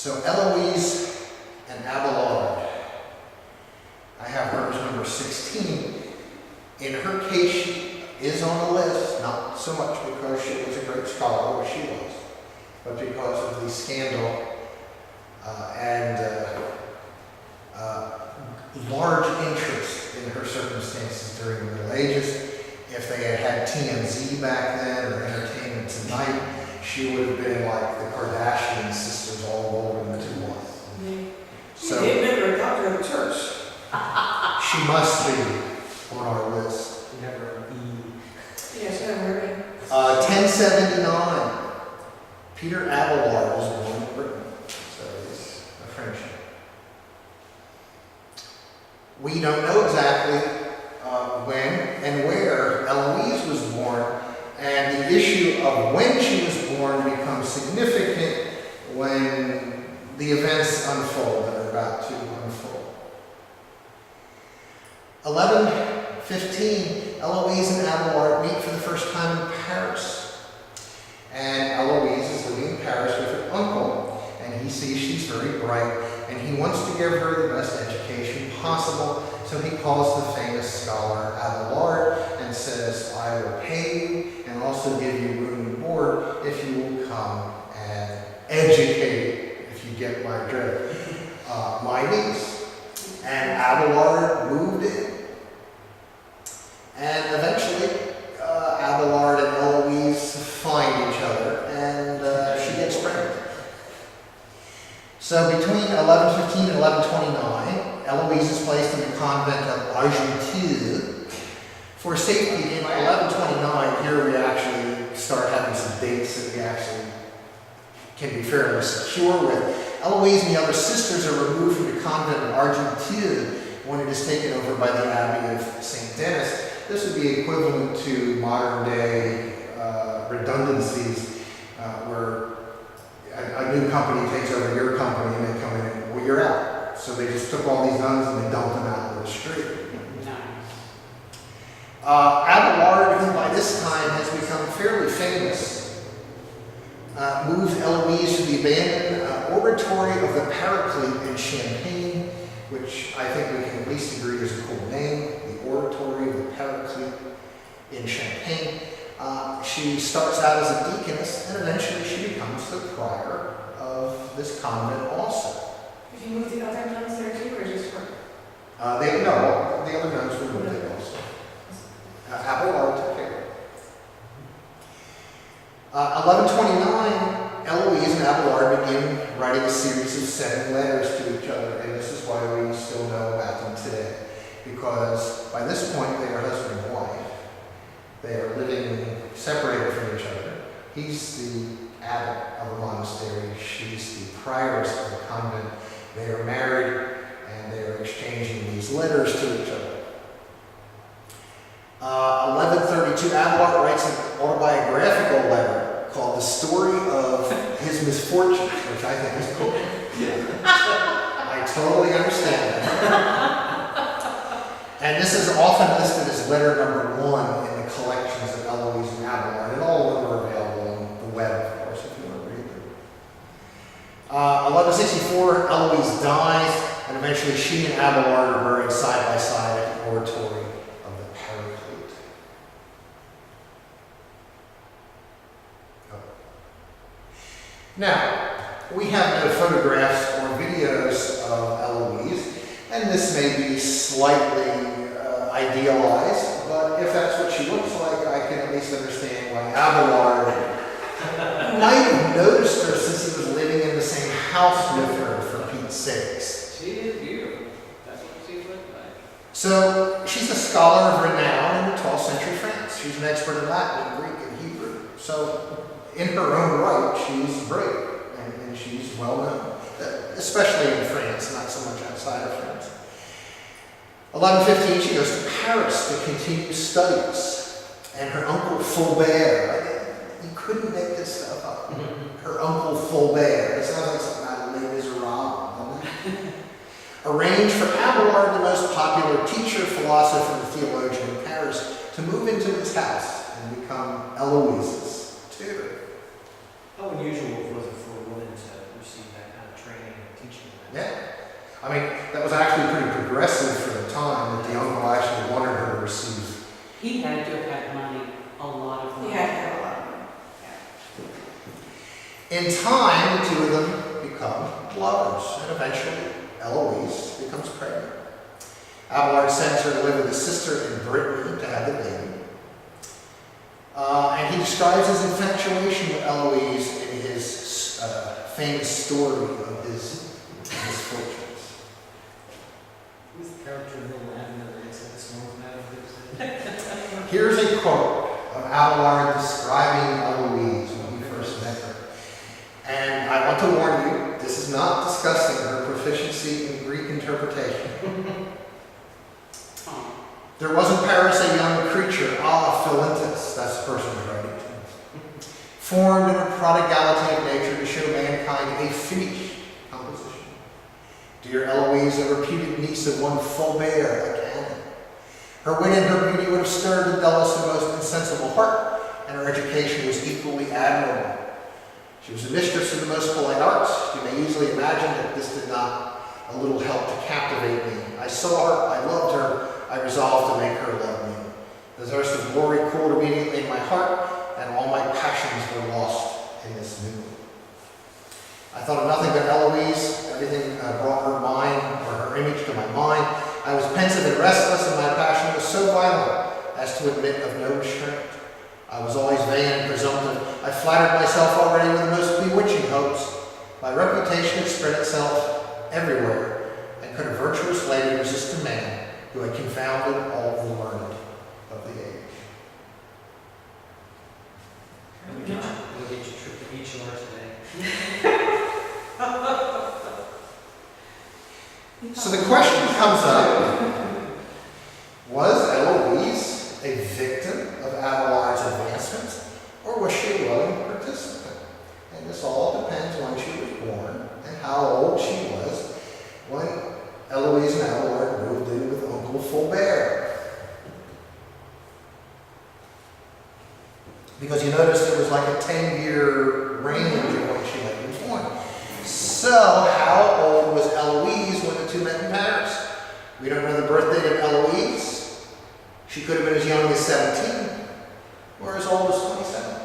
So Heloise and Abelard, I have her as number 16. In her case, she is on the list, not so much because she was a great scholar, which she was, but because of the scandal and large interest in her circumstances during the Middle Ages. If they had had TMZ back then, or Entertainment Tonight, she would have been like the Kardashian sisters all rolled into one. So You did make her a doctor of the church. she must be on our list. Never Yes, I heard it. 1079. Peter Abelard was born in Britain. So he's a Frenchman. We don't know exactly when and where Heloise was born, and the issue of when she was born becomes significant when the events unfold that are about to unfold. 1115, Heloise and Abelard meet for the first time in Paris. And Heloise is living in Paris with her uncle, and he sees she's very bright, and he wants to give her the best education possible. So he calls the famous scholar Abelard and says, I will pay you and also give you room and board if you will come and educate, if you get my drift, my niece. And Abelard moved in. And eventually, Abelard and Heloise find each other, and she gets pregnant. So between 1115 and 1129, Heloise is placed in the convent of Argenteuil for safety. In 1129, here we actually start having some dates that we actually can be fairly secure with. Heloise and the other sisters are removed from the convent of Argenteuil when it is taken over by the Abbey of St. Denis. This would be equivalent to modern day redundancies where a new company takes over your company and they come in and, well, you're out. So they just took all these nuns and they dumped them out on the street. Abelard, who by this time has become fairly famous, moves Heloise to the abandoned oratory of the Paraclete in Champagne, which I think we can at least agree is a cool name, the Oratory of the Paraclete in Champagne. She starts out as a deaconess, and eventually she becomes the prior of this convent also. Did you move the other nuns there too, or just her? No, the other nuns were moved there also. Abelard took care of it. 1129, Heloise and Abelard begin writing a series of 7 letters to each other, and this is why we still know about them today. Because by this point, they are husband and wife. They are living separated from each other. He's the abbot of a monastery. She's the prioress of the convent. They are married, and they are exchanging these letters to each other. 1132, Abelard writes an autobiographical letter called The Story of His Misfortunes, which I think is cool. I totally understand that. And this is often listed as letter number 1 in the collections of Heloise and Abelard, and all of them are available on the web, of course, if you want to read them. 1164, Heloise dies, and eventually she and Abelard are buried side by side at the oratory of the Paraclete. Now, we have no photographs or videos of Heloise, and this may be slightly idealized, but if that's what she looks like, I can at least understand why Abelard might have noticed her since he was living in the same house with her, for Pete's sakes. She is beautiful. That's what she looked like. So she's a scholar of renown in the 12th century France. She's an expert in Latin, Greek, and Hebrew. So in her own right, she's great, and she's well known, especially in France, not so much outside of France. 1115, she goes to Paris to continue studies, and her uncle Fulbert, you couldn't make this stuff up. Her uncle Fulbert, it sounds like something out of Les Miserables, doesn't it? Arranged for Abelard, the most popular teacher, philosopher, and theologian in Paris, to move into his house and become Heloise's tutor. How unusual was it for a woman to receive that kind of training? progressive for the time that the uncle actually wanted her to receive. He had to have had money, a lot of money. He had to have a lot of money. In time, the two of them become lovers, and eventually Heloise becomes pregnant. Abelard sends her to live with his sister in Brittany to have the baby. And he describes his infatuation with Heloise in his famous story of his misfortunes. Who's the character in the Latin that makes that song out? Here's a quote of Abelard describing Heloise when he first met her. And I want to warn you, this is not discussing her proficiency in Greek interpretation. There was in Paris a young creature, a la Philintus, that's the person who's writing to, formed in a prodigality of nature to show mankind a finished composition. Dear Heloise, a reputed niece of one Fulbert, a canon. Her wit and her beauty would have stirred the dullest and most insensible heart, and her education was equally admirable. She was a mistress of the most polite arts. You may easily imagine that this did not a little help to captivate me. I saw her, I loved her, I resolved to make her love me. The thirst of glory cooled immediately in my heart, and all my passions were lost in this new. I thought of nothing but Heloise. Everything brought her mind, or her image to my mind. I was pensive and restless, and my passion was so violent as to admit of no restraint. I was always vain and presumptive. I flattered myself already with the most bewitching hopes. My reputation had spread itself everywhere, and could a virtuous lady resist a man who had confounded all the learned of the age? We'll get you a trip to HR today. So the question comes up, was Heloise a victim of Abelard's advancement, or was she a willing participant? And this all depends when she was born and how old she was when Heloise and Abelard moved in with Uncle Fulbert. Because you notice there was like a 10-year range of when she had been born. So how old was Heloise when the two met in Paris? We don't know the birth date of Heloise. She could have been as young as 17 or as old as 27.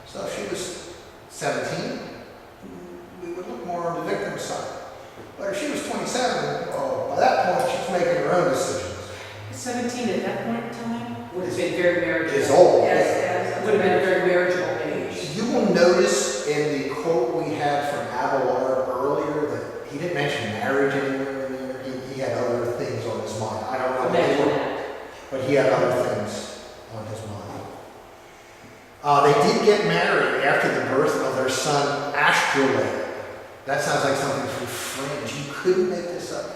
So if she was 17, we would look more on the victim's side. But if she was 27, oh, by that point she's making her own decisions. 17 at that point in time would have been very marriageable. Is old. Yes. Would have been a very marriageable age. You will notice in the quote we had from Abelard earlier that he didn't mention marriage anywhere in there. He had other things on his mind. I don't know what they Imagine were, that. but he had other things on his mind. They did get married after the birth of their son Astrolabe. That sounds like something from French. You couldn't make this up.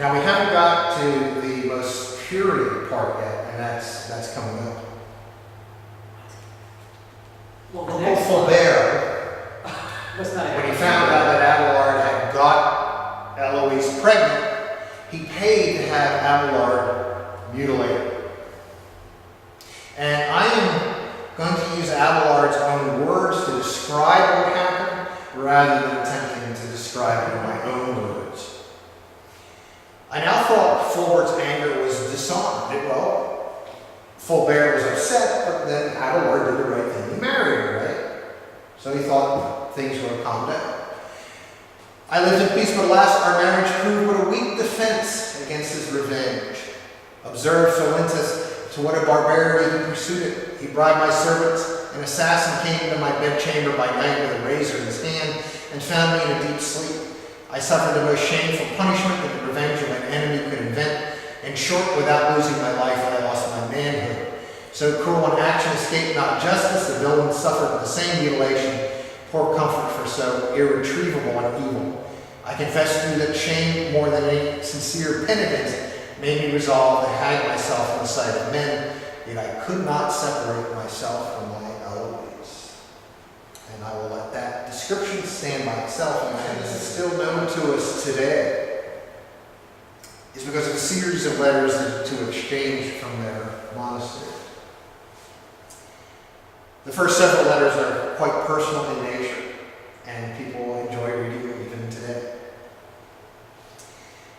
Now we haven't got to the most purity part yet, and that's coming up. Well, the Uncle next one Fulbert, was not when he found out that Abelard had got Heloise pregnant, he paid to have Abelard mutilated. And I am going to use Abelard's own words to describe what happened, rather than attempting to describe it in my own words. I now thought Fulbert's anger was disarmed. Well, Fulbert was upset, but then Abelard did the right thing. He married her, right? So he thought things were going to calm down. I lived in peace, but alas, our marriage proved but a weak defense against his revenge. Observe Philintus, to what a barbarity he pursued it. He bribed my servants. An assassin came into my bedchamber by night with a razor in his hand and found me in a deep sleep. I suffered the most shameful punishment that the revenge of an enemy could invent. In short, without losing my life, I lost my manhood. So cruel an action escaped not justice. The villain suffered the same mutilation. Poor comfort for so irretrievable an evil. I confess to you that shame, more than any sincere penitence, made me resolve to hang myself in the sight of men. Yet I could not separate myself from my Heloise. And I will let that description stand by itself, and this is still known to us today. Is because of a series of letters to exchange from their monastery. The first several letters are quite personal in nature, and people enjoy reading them even today.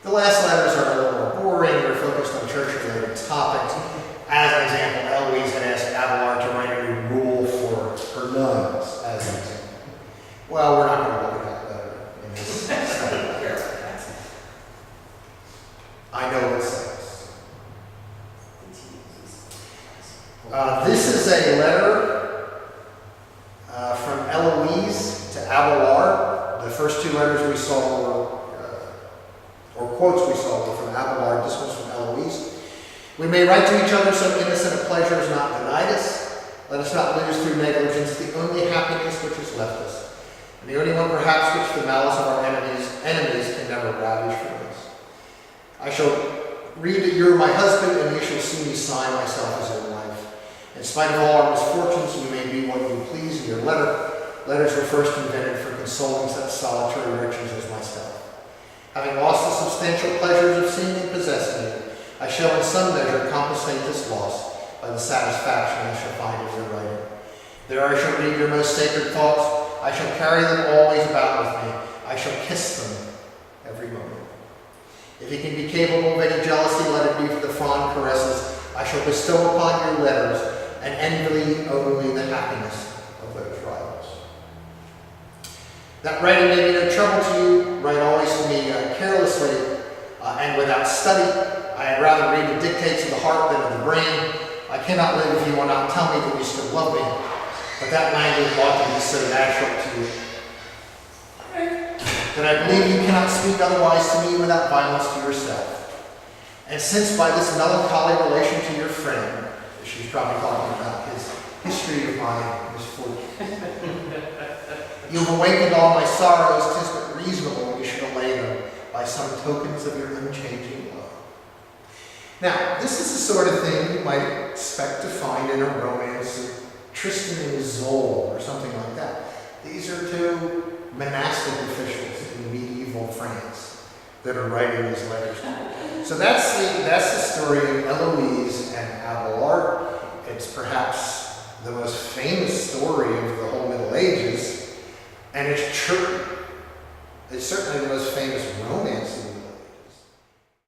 The last letters are a little more boring. They're focused on church-related topics. As an example, Heloise had asked Abelard to write a new rule for her nuns, as an example. Well, we're not going to look at that letter in this study. I know what it says. This is a letter from Heloise to Abelard. The first two letters we saw were, or quotes we saw were from Abelard. This one's from Heloise. We may write to each other so innocent a pleasure is not denied us. Let us not lose through negligence the only happiness which has left us, and the only one perhaps which the malice of our enemies can never ravish from us. I shall read that you are my husband, and you shall see me sign myself as your wife. In spite of all our misfortunes, you may be what you please in your letters were first invented for consoling such solitary wretches as myself. Having lost the substantial pleasures of seeing and possessing you, I shall in some measure compensate this loss by the satisfaction I shall find in your writing. There I shall read your most sacred thoughts. I shall carry them always about with me. I shall kiss them every moment. If he can be capable of any jealousy, let it be for the fond caresses I shall bestow upon your letters, and envy only the happiness of those rivals. That writing may be no trouble to you. Write always to me carelessly and without study. I had rather read the dictates of the heart than of the brain. I cannot live if you will not tell me that you still love me, but that language ought to be so natural to you that I believe you cannot speak otherwise to me without violence to yourself. And since by this melancholy relation to your friend, she's probably talking about his history of my misfortune, you have awakened all my sorrows, 'tis but reasonable you should allay them by some tokens of your unchanging love. Now, this is the sort of thing you might expect to find in a romance of Tristan and Isolde or something like that. These are two monastic officials in medieval France that are writing these letters. So that's the story of Heloise and Abelard. It's perhaps the most famous story of the whole Middle Ages, and it's true. It's certainly the most famous romance in